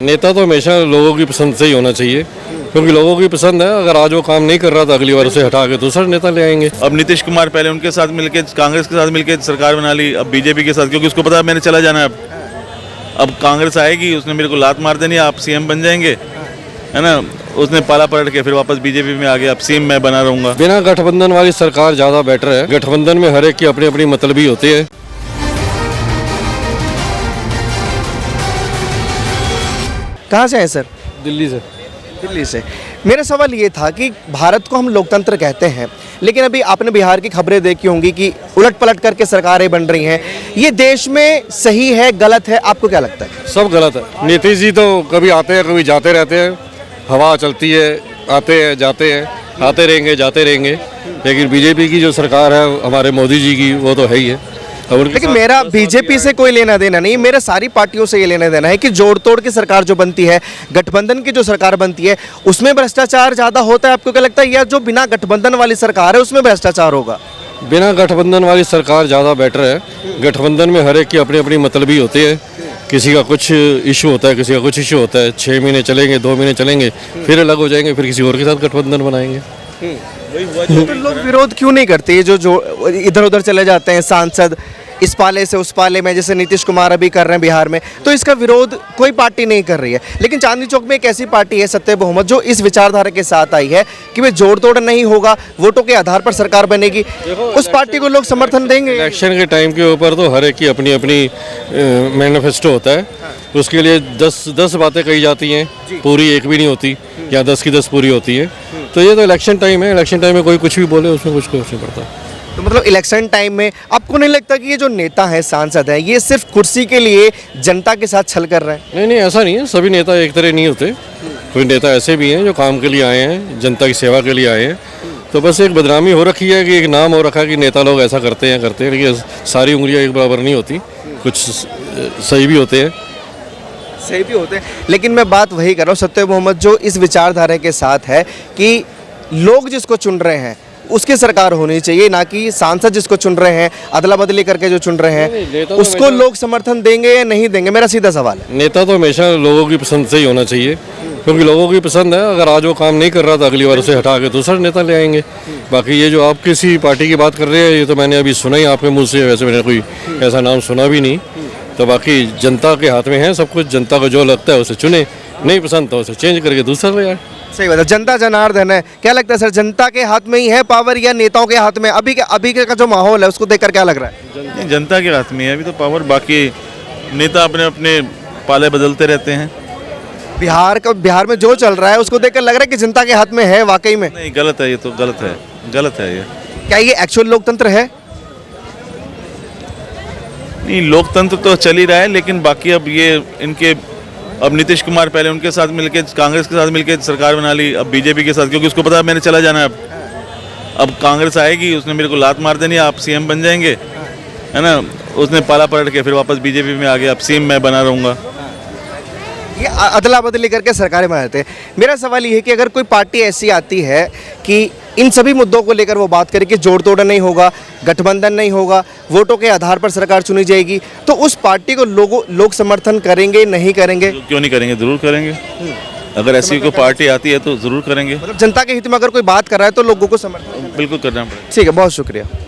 नेता तो हमेशा लोगों की पसंद से ही होना चाहिए, क्योंकि लोगों की पसंद है। अगर आज वो काम नहीं कर रहा तो अगली बार उसे हटा के दूसरा नेता ले आएंगे। अब नीतीश कुमार पहले उनके साथ मिलके कांग्रेस के साथ मिलके सरकार बना ली, अब बीजेपी के साथ, क्योंकि उसको पता है मैंने चला जाना है। अब कांग्रेस आएगी, उसने मेरे को लात मार देनी, आप सीएम बन जाएंगे, है ना। उसने पाला पलट के फिर वापस बीजेपी में आ गया, अब सीएम मैं बना रहूंगा। बिना गठबंधन वाली सरकार ज्यादा बेटर है। गठबंधन में हर एक की अपनी अपनी मतलबी होती है। कहाँ से हैं सर? दिल्ली से। दिल्ली से। मेरा सवाल ये था कि भारत को हम लोकतंत्र कहते हैं, लेकिन अभी आपने बिहार की खबरें देखी होंगी कि उलट पलट करके सरकारें बन रही हैं। ये देश में सही है, गलत है, आपको क्या लगता है? सब गलत है। नीतीश जी तो कभी आते हैं कभी जाते रहते हैं, हवा चलती है, आते हैं जाते हैं, आते रहेंगे जाते रहेंगे। लेकिन बीजेपी की जो सरकार है हमारे मोदी जी की, वो तो है ही है। लेकिन मेरा बीजेपी से कोई लेना देना नहीं, मेरा सारी पार्टियों से ये लेना देना है कि जोड़ तोड़ की सरकार जो बनती है, गठबंधन की जो सरकार बनती है, उसमें भ्रष्टाचार ज़्यादा होता है, आपको क्या लगता है? या जो बिना गठबंधन वाली सरकार है उसमें भ्रष्टाचार होगा? बिना गठबंधन वाली सरकार ज़्यादा बेटर है। गठबंधन में हर एक की अपनी अपनी मतलबी होती है। किसी का कुछ इशू होता है, किसी का कुछ इशू होता है। 6 महीने चलेंगे, 2 महीने चलेंगे, फिर अलग हो जाएंगे, फिर किसी और के साथ गठबंधन बनाएंगे। तो लोग विरोध क्यों नहीं करते? ये जो इधर उधर चले जाते हैं सांसद, इस पाले से उस पाले में, जैसे नीतीश कुमार अभी कर रहे हैं बिहार में, तो इसका विरोध कोई पार्टी नहीं कर रही है। लेकिन चांदनी चौक में एक ऐसी पार्टी है सत्य बहुमत, जो इस विचारधारा के साथ आई है कि वे जोड़ तोड़ नहीं होगा, वोटों के आधार पर सरकार बनेगी। उस पार्टी को लोग समर्थन देंगे। इलेक्शन के टाइम के ऊपर तो हर एक की अपनी अपनी मैनिफेस्टो होता है। उसके लिए 10 बातें कही जाती हैं, पूरी एक भी नहीं होती, या 10 की 10 पूरी होती है। तो ये तो इलेक्शन टाइम है, इलेक्शन टाइम में कोई कुछ भी बोले उसमें कुछ नहीं पड़ता। तो मतलब इलेक्शन टाइम में आपको नहीं लगता कि ये जो नेता है, सांसद है, ये सिर्फ कुर्सी के लिए जनता के साथ छल कर रहे हैं? नहीं नहीं, ऐसा नहीं है। सभी नेता एक तरह नहीं होते। कोई नेता ऐसे भी हैं जो काम के लिए आए हैं, जनता की सेवा के लिए आए हैं। तो बस एक बदनामी हो रखी है कि एक नाम हो रखा है कि नेता लोग ऐसा करते हैं, लेकिन सारी उंगलियां एक बराबर नहीं होती। कुछ सही भी होते हैं, सही भी होते हैं। लेकिन मैं बात वही कर रहा हूँ सत्य मोहम्मद, जो इस विचारधारा के साथ है कि लोग जिसको चुन रहे हैं उसकी सरकार होनी चाहिए, ना कि सांसद जिसको चुन रहे हैं अदला बदली करके जो चुन रहे हैं उसको लोग समर्थन देंगे या नहीं देंगे? मेरा सीधा सवाल है। नेता तो हमेशा लोगों की पसंद से ही होना चाहिए, क्योंकि लोगों की पसंद है। अगर आज वो काम नहीं कर रहा तो अगली बार उसे हटा के दूसरा नेता ले आएंगे। बाकी ये जो आप किसी पार्टी की बात कर रहे हैं, ये तो मैंने अभी सुना ही आपके मुँह से। वैसे मैंने कोई ऐसा नाम सुना भी नहीं। तो बाकी जनता के हाथ में है सब कुछ। जनता को जो लगता है उसे चुने, नहीं पसंद तो उसे चेंज करके दूसरा ले आए। सही बात है। जनता जनार्दन है। क्या लगता है सर, जनता के हाथ में ही है पावर या नेताओं के हाथ में? अभी का जो माहौल है उसको देखकर क्या लग रहा है? जनता के हाथ में है अभी तो पावर। बाकी नेता अपने अपने पाले बदलते रहते हैं। बिहार में जो चल रहा है उसको देखकर लग रहा है कि जनता के हाथ में है वाकई में? नहीं, गलत है ये तो, गलत है, गलत है ये। क्या ये एक्चुअल लोकतंत्र है? नहीं, लोकतंत्र तो चल ही रहा है, लेकिन बाकी अब ये इनके, अब नीतीश कुमार पहले उनके साथ मिलके कांग्रेस के साथ मिलके सरकार बना ली, अब बीजेपी के साथ, क्योंकि उसको पता है मैंने चला जाना है। अब कांग्रेस आएगी, उसने मेरे को लात मार देनी, आप सीएम बन जाएंगे, है ना। उसने पाला पलट के फिर वापस बीजेपी में आ गया, अब सीएम मैं बना रहूँगा। ये अदला बदली करके सरकारें बनाते हैं। मेरा सवाल ये है कि अगर कोई पार्टी ऐसी आती है कि इन सभी मुद्दों को लेकर वो बात करे कि जोड़ तोड़ नहीं होगा, गठबंधन नहीं होगा, वोटों के आधार पर सरकार चुनी जाएगी, तो उस पार्टी को लोग समर्थन करेंगे नहीं करेंगे? क्यों नहीं करेंगे, जरूर करेंगे। अगर ऐसी कोई पार्टी आती है तो जरूर करेंगे। मतलब जनता के हित में अगर कोई बात कर रहा है तो लोगों को समर्थन बिल्कुल करना पड़ेगा। ठीक है, बहुत शुक्रिया।